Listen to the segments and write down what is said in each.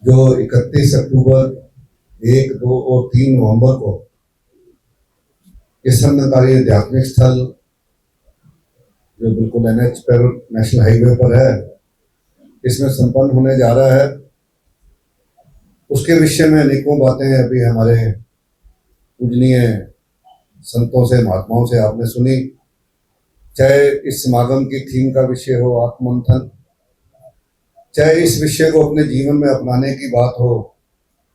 जो 31 अक्टूबर, 1, 2 और 3 नवंबर को इस संदकारी आध्यात्मिक स्थल जो बिल्कुल NH पर नेशनल हाईवे पर है, इसमें संपन्न होने जा रहा है, उसके विषय में अनेकों बातें अभी हमारे पूजनीय संतों से, महात्माओं से आपने सुनी। चाहे इस समागम की थीम का विषय हो आत्ममंथन, चाहे इस विषय को अपने जीवन में अपनाने की बात हो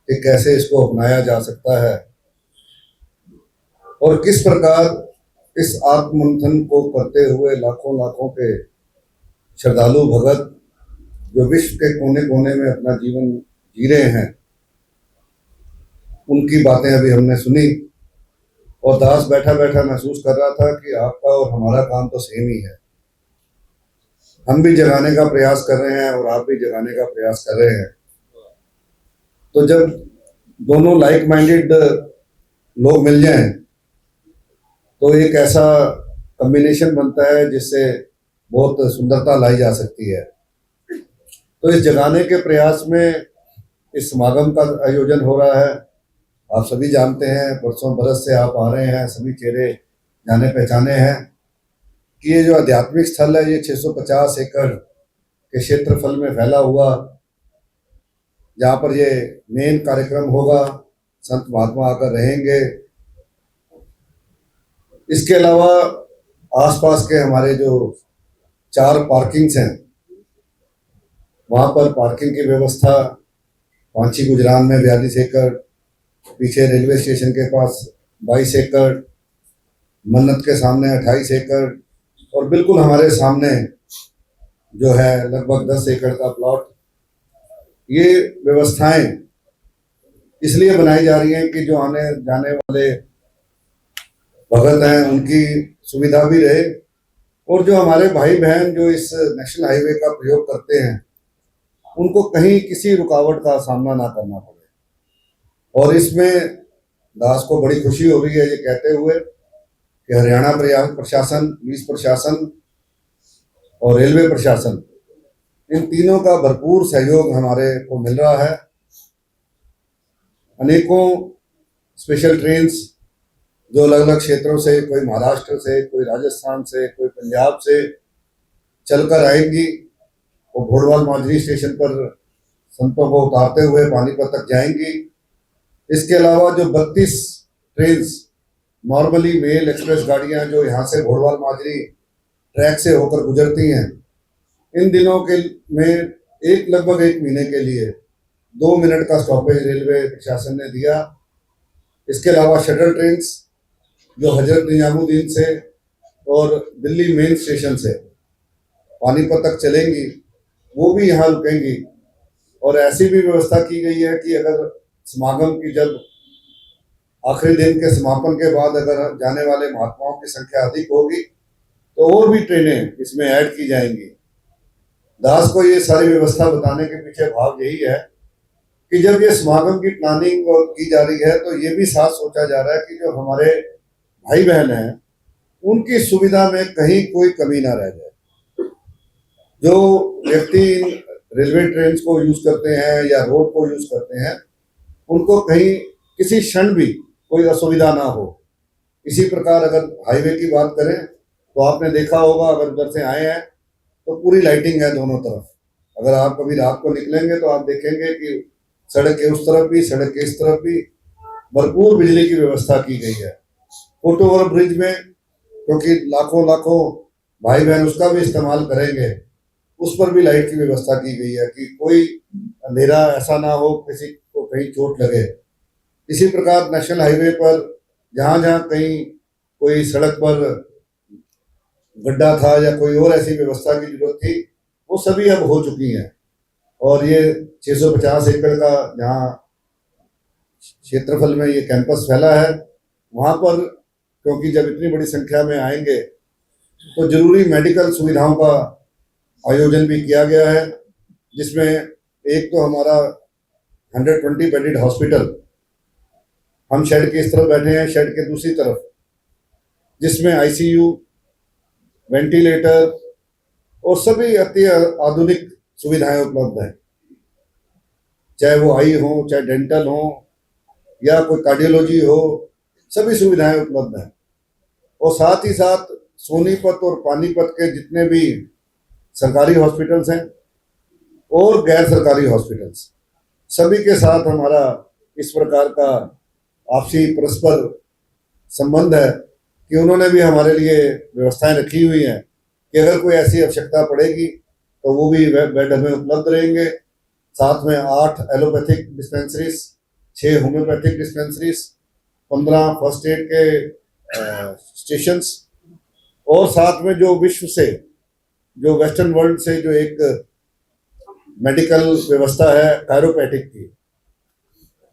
कि कैसे इसको अपनाया जा सकता है और किस प्रकार इस आत्ममंथन को करते हुए लाखों लाखों के श्रद्धालु भगत जो विश्व के कोने कोने में अपना जीवन जी रहे हैं, उनकी बातें अभी हमने सुनी। और दास बैठा बैठा महसूस कर रहा था कि आपका और हमारा काम तो सेम ही है। हम भी जगाने का प्रयास कर रहे हैं और आप भी जगाने का प्रयास कर रहे हैं। तो जब दोनों लाइक माइंडेड लोग मिल जाएं तो एक ऐसा कॉम्बिनेशन बनता है जिससे बहुत सुंदरता लाई जा सकती है। तो इस जगाने के प्रयास में इस समागम का आयोजन हो रहा है। आप सभी जानते हैं, बरसों बरस से आप आ रहे हैं, सभी चेहरे जाने पहचाने हैं कि ये जो आध्यात्मिक स्थल है, ये 650 एकड़ के क्षेत्रफल में फैला हुआ, जहाँ पर ये मेन कार्यक्रम होगा, संत महात्मा आकर रहेंगे। इसके अलावा आसपास के हमारे जो 4 पार्किंग्स हैं, वहाँ पर पार्किंग की व्यवस्था, पांची गुजरान में 42 एकड़, पीछे रेलवे स्टेशन के पास 22 एकड़, मन्नत के सामने 28 एकड़ और बिल्कुल हमारे सामने जो है लगभग 10 एकड़ का प्लॉट। ये व्यवस्थाएं इसलिए बनाई जा रही हैं कि जो आने जाने वाले भगत हैं उनकी सुविधा भी रहे और जो हमारे भाई बहन जो इस नेशनल हाईवे का प्रयोग करते हैं उनको कहीं किसी रुकावट का सामना ना करना पड़े। और इसमें दास को बड़ी खुशी हो रही है ये कहते हुए कि हरियाणा प्रशासन, पुलिस प्रशासन और रेलवे प्रशासन, इन तीनों का भरपूर सहयोग हमारे को मिल रहा है। अनेकों स्पेशल ट्रेन्स जो अलग अलग क्षेत्रों से, कोई महाराष्ट्र से, कोई राजस्थान से, कोई पंजाब से चलकर आएंगी और घोड़वाल माजरी स्टेशन पर संतों को उतारते हुए पानीपत तक जाएंगी। इसके अलावा जो 32 ट्रेन नॉर्मली मेल एक्सप्रेस गाड़ियां जो यहाँ से घोड़वाल माजरी ट्रैक से होकर गुजरती हैं, इन दिनों के में लगभग 1 महीने के लिए 2 मिनट का स्टॉपेज रेलवे प्रशासन ने दिया। इसके अलावा शटल ट्रेन जो हजरत निजामुद्दीन से और दिल्ली मेन स्टेशन से पानीपत तक चलेंगी, वो भी यहाँ रुकेंगी। और ऐसी भी व्यवस्था की गई है कि अगर समागम की जब आखिरी दिन के समापन के बाद अगर जाने वाले महात्माओं की संख्या अधिक होगी तो और भी ट्रेनें इसमें ऐड की जाएंगी। दास को ये सारी व्यवस्था बताने के पीछे भाव यही है कि जब ये समागम की प्लानिंग की जा रही है तो ये भी साथ सोचा जा रहा है कि जो हमारे भाई बहन हैं उनकी सुविधा में कहीं कोई कमी ना रह जाए। जो व्यक्ति रेलवे ट्रेन को यूज करते हैं या रोड को यूज करते हैं, उनको कहीं किसी क्षण भी कोई असुविधा ना हो। इसी प्रकार अगर हाईवे की बात करें तो आपने देखा होगा, अगर उधर से आए हैं तो पूरी लाइटिंग है दोनों तरफ। अगर आप कभी रात को निकलेंगे तो आप देखेंगे कि सड़क के उस तरफ भी, सड़क के इस तरफ भी भरपूर बिजली की व्यवस्था की गई है। फुट ओवर ब्रिज में, क्योंकि लाखों लाखों भाई बहन उसका भी इस्तेमाल करेंगे, उस पर भी लाइट की व्यवस्था की गई है कि कोई अंधेरा ऐसा ना हो, किसी को कहीं चोट लगे। इसी प्रकार नेशनल हाईवे पर जहाँ जहाँ कहीं कोई सड़क पर गड्ढा था या कोई और ऐसी व्यवस्था की जरूरत थी, वो सभी अब हो चुकी हैं। और ये 650 एकड़ का जहाँ क्षेत्रफल में ये कैंपस फैला है, वहाँ पर क्योंकि जब इतनी बड़ी संख्या में आएंगे तो जरूरी मेडिकल सुविधाओं का आयोजन भी किया गया है, जिसमें एक तो हमारा 120 बेडेड हॉस्पिटल, हम शेड के इस तरफ बैठे हैं, शेड के दूसरी तरफ, जिसमें ICU, वेंटिलेटर और सभी अति आधुनिक सुविधाएं उपलब्ध हैं। चाहे वो आई हो, चाहे डेंटल हो या कोई कार्डियोलॉजी हो, सभी सुविधाएं उपलब्ध हैं। और साथ ही साथ सोनीपत और पानीपत के जितने भी सरकारी हॉस्पिटल्स हैं और गैर सरकारी हॉस्पिटल्स, सभी के साथ हमारा इस प्रकार का आपसी परस्पर संबंध है कि उन्होंने भी हमारे लिए व्यवस्थाएं रखी हुई हैं कि अगर कोई ऐसी आवश्यकता पड़ेगी तो वो भी बेड हमें उपलब्ध रहेंगे। साथ में 8 allopathic dispensaries, 6 homeopathic dispensaries, 15 first aid के स्टेशंस, और साथ में जो विश्व से, जो वेस्टर्न वर्ल्ड से जो एक मेडिकल व्यवस्था है कायरोपैटिक की,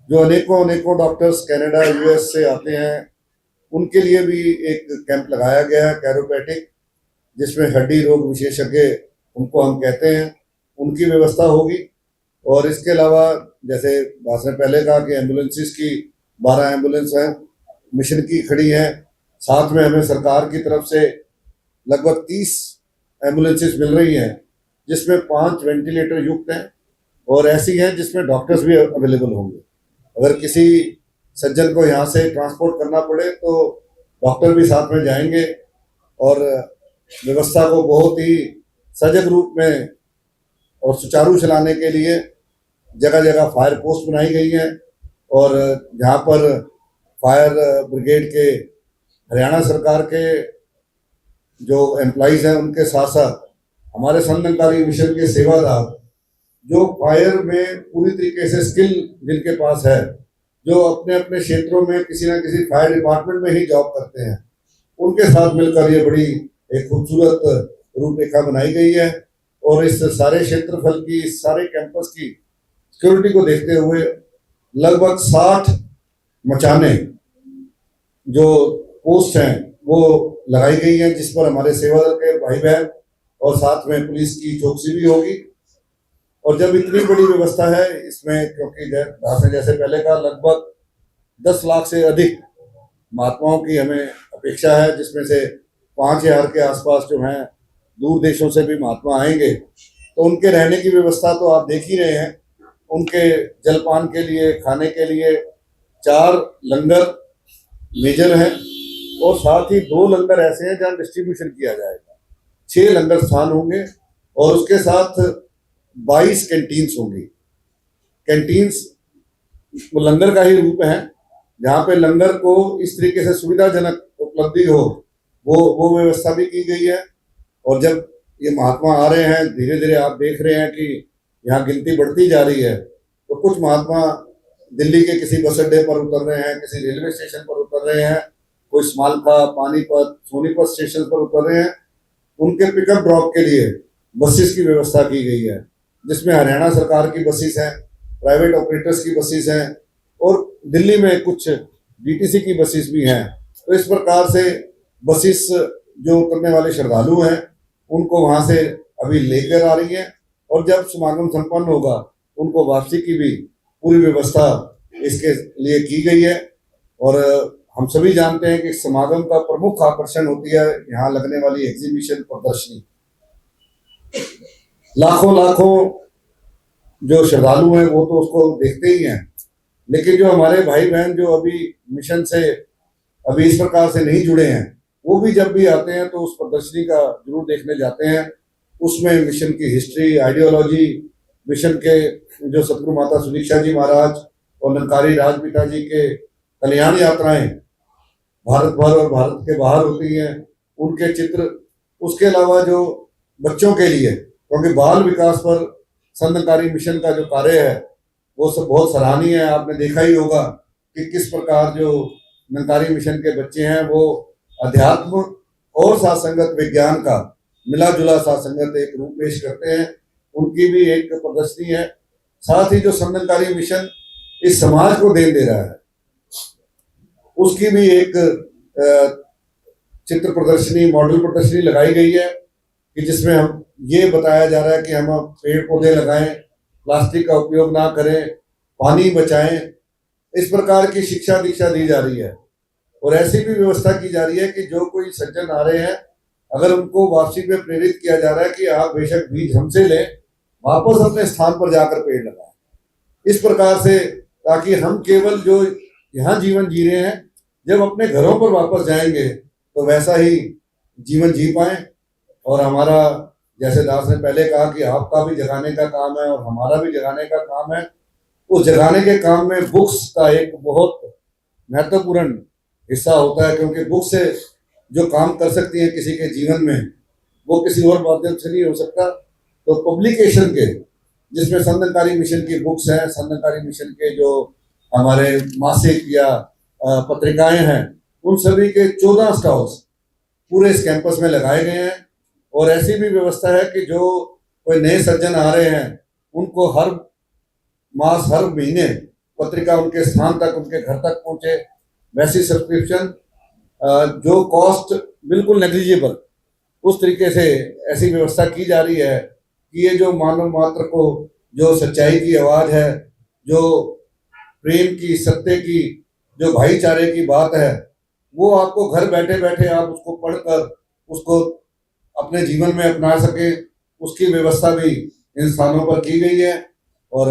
जो अनेकों अनेकों डॉक्टर्स कनाडा यूएस से आते हैं, उनके लिए भी एक कैंप लगाया गया है कायरोपैटिक, जिसमें हड्डी रोग विशेषज्ञ, उनको हम कहते हैं, उनकी व्यवस्था होगी। और इसके अलावा जैसे दास ने पहले कहा कि एम्बुलेंसेस की 12 एम्बुलेंस हैं, मिशन की खड़ी हैं। साथ में हमें सरकार की तरफ से लगभग 30 एम्बुलेंसेस मिल रही हैं, जिसमें 5 वेंटिलेटर युक्त हैं और ऐसी हैं जिसमें डॉक्टर्स भी अवेलेबल होंगे। अगर किसी सज्जन को यहाँ से ट्रांसपोर्ट करना पड़े तो डॉक्टर भी साथ में जाएंगे और व्यवस्था को बहुत ही सजग रूप में और सुचारू चलाने के लिए जगह जगह फायर पोस्ट बनाई गई हैं। और जहाँ पर फायर ब्रिगेड के, हरियाणा सरकार के जो एम्प्लॉइज हैं, उनके साथ साथ हमारे संदनकारी मिशन के सेवादार, जो फायर में पूरी तरीके से स्किल जिनके पास है, जो अपने अपने क्षेत्रों में किसी न किसी फायर डिपार्टमेंट में ही जॉब करते हैं, उनके साथ मिलकर ये बड़ी एक खूबसूरत रूपरेखा बनाई गई है। और इस सारे क्षेत्रफल की, इस सारे कैंपस की सिक्योरिटी को देखते हुए लगभग 60 मचाने जो पोस्ट हैं वो लगाई गई हैं, जिस पर हमारे सेवादल के भाई बहन और साथ में पुलिस की चौकसी भी होगी। और जब इतनी बड़ी व्यवस्था है इसमें, क्योंकि जैसे पहले का लगभग 10 लाख से अधिक महात्माओं की हमें अपेक्षा है, जिसमें से 5,000 के आसपास जो हैं दूर देशों से भी महात्मा आएंगे, तो उनके रहने की व्यवस्था तो आप देख ही रहे हैं। उनके जलपान के लिए, खाने के लिए 4 लंगर मेजर हैं और साथ ही 2 लंगर ऐसे हैं जहाँ डिस्ट्रीब्यूशन किया जाएगा। 6 लंगर स्थान होंगे और उसके साथ 22 कैंटीन्स होंगी। कैंटीन्स वो लंगर का ही रूप है, जहाँ पे लंगर को इस तरीके से सुविधाजनक उपलब्धि हो, वो व्यवस्था भी की गई है। और जब ये महात्मा आ रहे हैं, धीरे धीरे आप देख रहे हैं कि यहाँ गिनती बढ़ती जा रही है, तो कुछ महात्मा दिल्ली के किसी बस अड्डे पर उतर रहे हैं, किसी रेलवे स्टेशन पर उतर रहे हैं, कोई स्मालका, पानीपत, सोनीपत स्टेशन पर उतर रहे हैं। उनके पिकअप ड्रॉप के लिए बसेस की व्यवस्था की गई है, जिसमें हरियाणा सरकार की बसेस हैं, प्राइवेट ऑपरेटर्स की बसेस हैं और दिल्ली में कुछ डीटीसी की बसेस भी हैं। तो इस प्रकार से बसेस जो उतरने वाले श्रद्धालु हैं उनको वहाँ से अभी लेकर आ रही है, और जब समागम संपन्न होगा उनको वापसी की भी पूरी व्यवस्था इसके लिए की गई है। और हम सभी जानते हैं कि समागम का प्रमुख आकर्षण होती है यहाँ लगने वाली एग्जीबिशन, प्रदर्शनी। लाखों लाखों जो श्रद्धालु हैं वो तो उसको देखते ही हैं, लेकिन जो हमारे भाई बहन जो अभी मिशन से अभी इस प्रकार से नहीं जुड़े हैं, वो भी जब भी आते हैं तो उस प्रदर्शनी का जरूर देखने जाते हैं। उसमें मिशन की हिस्ट्री, आइडियोलॉजी, मिशन के जो सतगुरु माता सुदीक्षा जी महाराज और निरंकारी राजपिता जी के कल्याण यात्राएं भारत भर और भारत के बाहर होती हैं, उनके चित्र। उसके अलावा जो बच्चों के लिए, क्योंकि बाल विकास पर संदनकारी मिशन का जो कार्य है वो सब बहुत सराहनीय है। आपने देखा ही होगा कि किस प्रकार जो निरंकारी मिशन के बच्चे हैं वो अध्यात्म और साथ संगत विज्ञान का मिला जुला साथ संगत एक रूप पेश करते हैं। उनकी भी एक प्रदर्शनी है। साथ ही जो संदनकारी मिशन इस समाज को देन दे रहा है, उसकी भी एक चित्र प्रदर्शनी, मॉडल प्रदर्शनी लगाई गई है कि जिसमें हम ये बताया जा रहा है कि हम पेड़ पौधे लगाएं, प्लास्टिक का उपयोग ना करें, पानी बचाएं। इस प्रकार की शिक्षा दीक्षा दी जा रही है और ऐसी भी व्यवस्था की जा रही है कि जो कोई सज्जन आ रहे हैं, अगर उनको वापसी पे प्रेरित किया जा रहा है कि आप बेशक बीज हमसे लें, वापस अपने स्थान पर जाकर पेड़ लगाएं। इस प्रकार से, ताकि हम केवल जो यहाँ जीवन जी रहे हैं, जब अपने घरों पर वापस जाएंगे तो वैसा ही जीवन जी पाए। और हमारा, जैसे दास ने पहले कहा कि आपका भी जगाने का काम है और हमारा भी जगाने का काम है, उस जगाने के काम में बुक्स का एक बहुत महत्वपूर्ण हिस्सा होता है, क्योंकि बुक से जो काम कर सकती है किसी के जीवन में, वो किसी और माध्यम से नहीं हो सकता। तो पब्लिकेशन के, जिसमें संदनकारी मिशन की बुक्स हैं, संदनकारी मिशन के जो हमारे मासिक या पत्रिकाएं हैं, उन सभी के 14 स्टॉल्स पूरे इस कैंपस में लगाए गए हैं। और ऐसी भी व्यवस्था है कि जो कोई नए सज्जन आ रहे हैं, उनको हर मास, हर महीने पत्रिका उनके स्थान तक, उनके घर तक पहुंचे, वैसी सब्सक्रिप्शन जो कॉस्ट बिल्कुल नेग्लिजिबल, उस तरीके से ऐसी व्यवस्था की जा रही है कि ये जो मानव मात्र को जो सच्चाई की आवाज़ है, जो प्रेम की, सत्य की, जो भाईचारे की बात है, वो आपको घर बैठे बैठे आप उसको पढ़कर उसको अपने जीवन में अपना सके, उसकी व्यवस्था भी इन स्थानों पर की गई है। और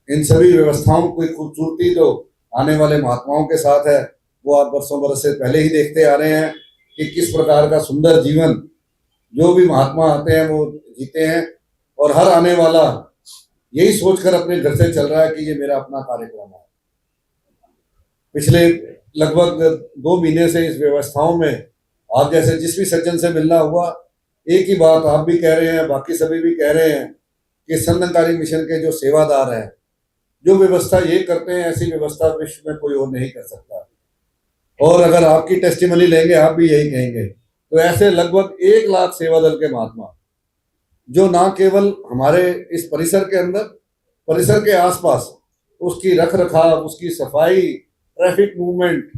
इन सभी व्यवस्थाओं की खूबसूरती तो आने वाले महात्माओं के साथ है, वो आप बरसों बरस से पहले ही देखते आ रहे हैं कि किस प्रकार का सुंदर जीवन जो भी महात्मा आते हैं वो जीते हैं। और हर आने वाला यही सोचकर अपने घर से चल रहा है कि ये मेरा अपना कार्यक्रम है। पिछले लगभग 2 महीने से इस व्यवस्थाओं में आप जैसे जिस भी सज्जन से मिलना हुआ, एक ही बात आप भी कह रहे हैं, बाकी सभी भी कह रहे हैं कि संदनकारी मिशन के जो सेवादार हैं, जो व्यवस्था ये करते हैं, ऐसी व्यवस्था विश्व में कोई और नहीं कर सकता। और अगर आपकी टेस्टिमनी लेंगे, आप भी यही कहेंगे। तो ऐसे लगभग 1 लाख सेवा दल के महात्मा, जो ना केवल हमारे इस परिसर के अंदर, परिसर के आसपास उसकी रख रखाव, उसकी सफाई, ट्रैफिक मूवमेंट,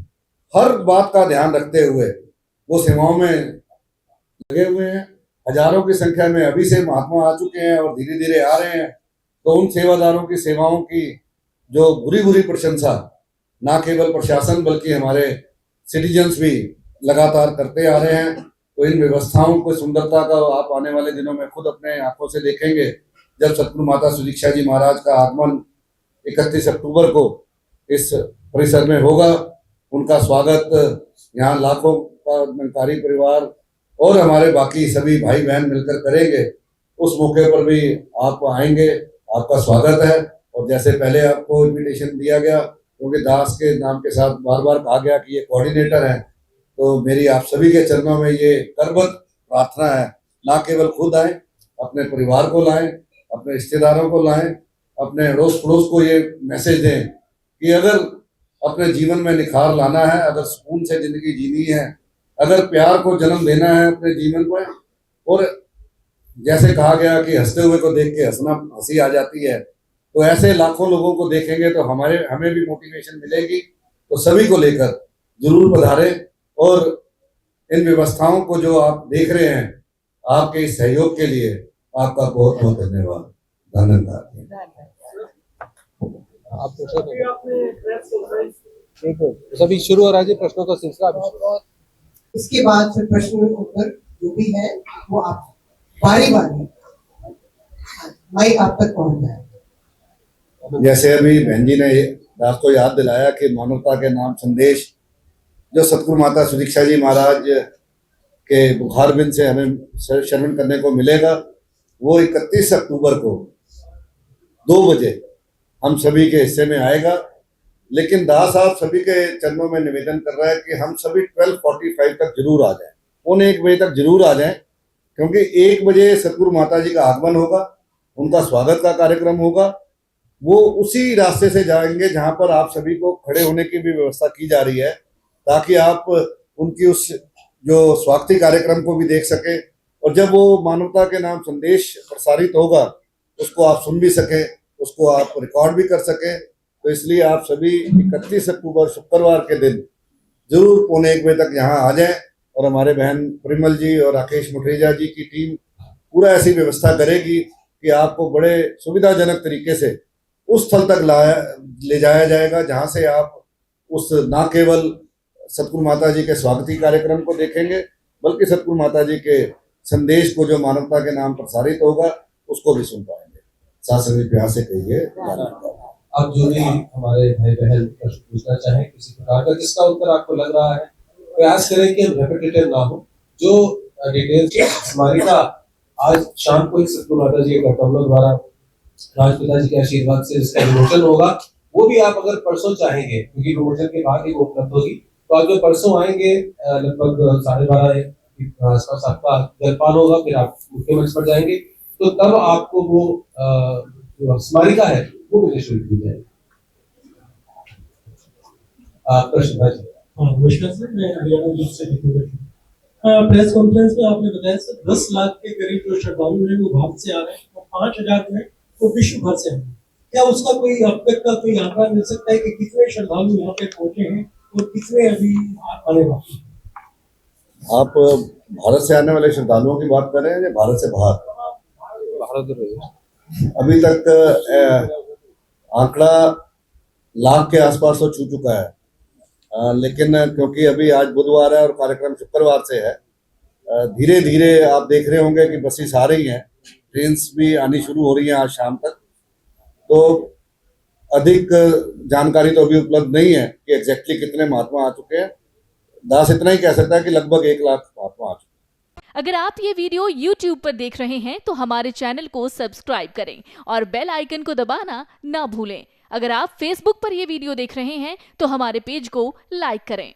हर बात का ध्यान रखते हुए वो सेवाओं में लगे हुए हैं। हजारों की संख्या में अभी से महात्मा आ चुके हैं और धीरे धीरे आ रहे हैं। तो उन सेवादारों की सेवाओं की जो बुरी बुरी प्रशंसा ना केवल प्रशासन बल्कि हमारे सिटीजन्स भी लगातार करते आ रहे हैं। तो इन व्यवस्थाओं को, सुंदरता का आप आने वाले दिनों में खुद अपने आंखों से देखेंगे, जब सतगुरु माता सुदीक्षा जी महाराज का आगमन 31 अक्टूबर को इस परिसर में होगा। उनका स्वागत यहाँ लाखों का निरंकारी परिवार और हमारे बाकी सभी भाई बहन मिलकर करेंगे। उस मौके पर भी आप आएंगे, आपका स्वागत है। और जैसे पहले आपको इन्विटेशन दिया गया, क्योंकि दास के नाम के साथ बार बार कहा गया कि ये कोऑर्डिनेटर हैं, तो मेरी आप सभी के चरणों में ये करबद्ध प्रार्थना है, ना केवल खुद आए, अपने परिवार को लाएं, अपने रिश्तेदारों को लाएं, अपने अड़ोस पड़ोस को ये मैसेज दें कि अगर अपने जीवन में निखार लाना है, अगर सुकून से जिंदगी जीनी है, अगर प्यार को जन्म देना है अपने जीवन को, और जैसे कहा गया कि हंसते हुए को देख के हंसी आ जाती है, तो ऐसे लाखों लोगों को देखेंगे तो हमें भी मोटिवेशन मिलेगी। तो सभी को लेकर जरूर पधारें। और इन व्यवस्थाओं को जो आप देख रहे हैं, आपके इस सहयोग के लिए आपका बहुत बहुत धन्यवाद। धन्यवाद। सभी शुरू हो रहा है प्रश्नों का सिलसिला। इसके बाद फिर प्रश्न उत्तर जो भी है वो आप बारी बारी माइक आप तक पहुंच जाए। जैसे अभी बहन जी ने आपको याद दिलाया कि मानवता के नाम संदेश जो सतगुरु माता सुदीक्षा जी महाराज के बुखार बिन से हमें श्रवण करने को मिलेगा, वो 31 अक्टूबर को 2 बजे हम सभी के हिस्से में आएगा। लेकिन दास साहब सभी के चरणों में निवेदन कर रहा है कि हम सभी 12:45 तक जरूर आ जाएं, 1 बजे तक जरूर आ जाएं, क्योंकि 1 बजे सतगुरु माता जी का आगमन होगा, उनका स्वागत का कार्यक्रम होगा। वो उसी रास्ते से जाएंगे जहां पर आप सभी को खड़े होने की भी व्यवस्था की जा रही है, ताकि आप उनकी उस जो स्वागती कार्यक्रम को भी देख सके, और जब वो मानवता के नाम संदेश प्रसारित होगा उसको आप सुन भी सके, उसको आप रिकॉर्ड भी कर सके। तो इसलिए आप सभी 31 अक्टूबर शुक्रवार के दिन जरूर 1:15 बजे तक यहाँ आ जाएं। और हमारे बहन परिमल जी और राकेश मुठरेजा जी की टीम पूरा ऐसी व्यवस्था करेगी कि आपको बड़े सुविधाजनक तरीके से उस स्थल तक ले जाया जाएगा जहाँ से आप उस ना केवल सतगुरु माता जी के स्वागती कार्यक्रम को देखेंगे, बल्कि सतगुरु माता जी के संदेश को जो मानवता के नाम प्रसारित होगा उसको भी सुन पाएंगे। सासरी प्यार से कहिए। आप जो भी हमारे भाई बहन प्रश्न पूछना चाहें किसी प्रकार का जिसका उत्तर आपको लग रहा है, प्रयास करें कि रेपिटेटिव ना हो। जो डिटेल्स हमारी का आज शाम को ही सतगुरु माता जी के कर्तव्यों द्वारा राजपिता जी के आशीर्वाद से इसका विमोचन होगा, वो भी आप अगर परसों चाहेंगे, क्योंकि विमोचन के बाद ही वो उपलब्ध होगी, तो आप जो परसों आएंगे लगभग 12:30 के आसपास आपका जलपान होगा, फिर आप मुख्य मंच पर जाएंगे, तो तब आपको वो जो स्मारिका है वो भी निःशुल्क दी जाएगी। प्रश्न भाई। नमस्कार सर, मैं हरियाणा जिले से प्रेस कॉन्फ्रेंस में आपने बताया सर 10 लाख के करीब जो श्रद्धालु हैं वो भारत से आ रहे हैं और 5,000 जो है वो विश्व भर से आ रहे हैं। क्या उसका कोई अब तक का कोई आंकड़ा मिल सकता है कि कितने श्रद्धालु यहाँ पे पहुंचे हैं और कितने अभी आने वाले हैं? आप भारत से आने वाले श्रद्धालुओं की बात कर रहे हैं या भारत से बाहर? अभी तक आंकड़ा लाख के आसपास तो छू चुका है, लेकिन क्योंकि अभी आज बुधवार है और कार्यक्रम शुक्रवार से है, धीरे धीरे आप देख रहे होंगे कि बसेस आ रही हैं, ट्रेन्स भी आनी शुरू हो रही हैं आज शाम तक। तो अधिक जानकारी तो अभी उपलब्ध नहीं है कि एग्जैक्टली कितने महात्मा आ चुके हैं। दास इतना ही कह सकता है कि लगभग 1 लाख महात्मा आ चुके हैं। अगर आप ये वीडियो YouTube पर देख रहे हैं तो हमारे चैनल को सब्सक्राइब करें और बेल आइकन को दबाना ना भूलें। अगर आप Facebook पर यह वीडियो देख रहे हैं तो हमारे पेज को लाइक करें।